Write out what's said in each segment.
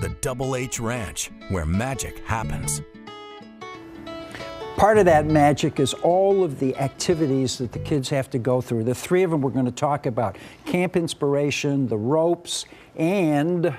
the Double H Ranch, where magic happens. Part of that magic is all of the activities that the kids have to go through. The three of them we're going to talk about: Camp Inspiration, the ropes, and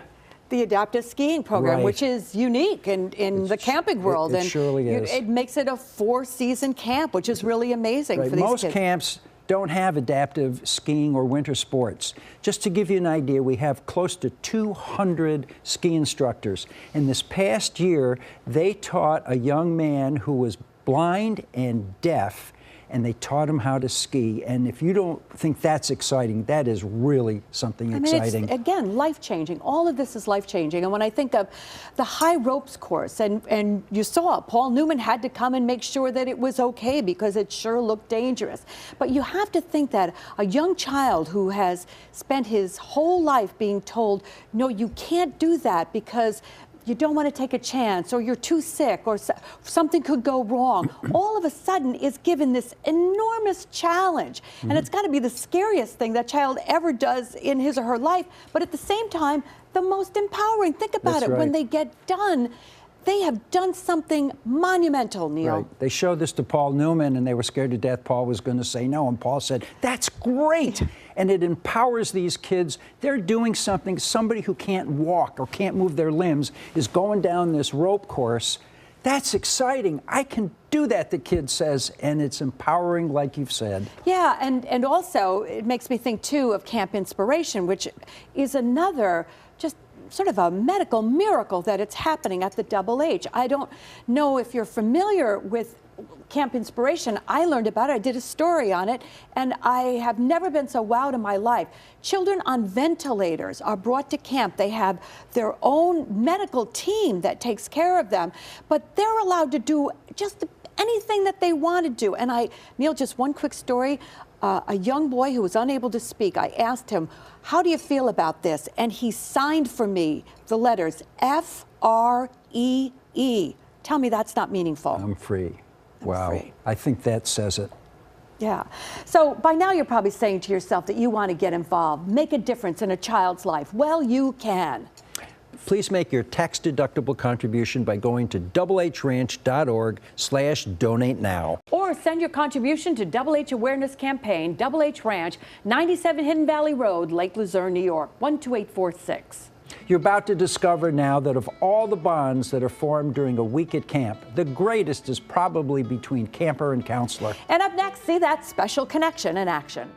the adaptive skiing program, right, which is unique in the camping world. It surely is. It makes it a 4-season camp, which is really amazing for these Most kids. camps don't have adaptive skiing or winter sports. Just to give you an idea, we have close to 200 ski instructors. And this past year, they taught a young man who was blind and deaf, and they taught him how to ski. And if you don't think that's exciting, that is really something exciting. It's, again, life-changing. All of this is life-changing. And when I think of the high ropes course, and you saw Paul Newman had to come and make sure that it was okay because it sure looked dangerous. But you have to think that a young child who has spent his whole life being told, no, you can't do that because you don't want to take a chance, or you're too sick, or something could go wrong, all of a sudden is given this enormous challenge. And it's got to be the scariest thing that child ever does in his or her life, but at the same time, the most empowering. Think about it. When they get done, they have done something monumental, Neil. Right. They showed this to Paul Newman, and they were scared to death Paul was going to say no, and Paul said, that's great. And it empowers these kids. They're doing something. Somebody who can't walk or can't move their limbs is going down this rope course. That's exciting. I can do that, the kid says, and it's empowering, like you've said. Yeah, and also it makes me think, too, of Camp Inspiration, which is another just sort of a medical miracle that it's happening at the Double H. I don't know if you're familiar with Camp Inspiration. I learned about it. I did a story on it, and I have never been so wowed in my life. Children on ventilators are brought to camp. They have their own medical team that takes care of them, but they're allowed to do just anything that they want to do. And Neil, just one quick story. A young boy who was unable to speak, I asked him, how do you feel about this? And he signed for me the letters F-R-E-E. Tell me that's not meaningful. I'm free. Wow. Free. I think that says it. Yeah. So by now you're probably saying to yourself that you want to get involved, make a difference in a child's life. Well, you can. Please make your tax-deductible contribution by going to doublehranch.org/donate now. Or send your contribution to Double H Awareness Campaign, Double H Ranch, 97 Hidden Valley Road, Lake Luzerne, New York, 12846. You're about to discover now that of all the bonds that are formed during a week at camp, the greatest is probably between camper and counselor. And up next, see that special connection in action.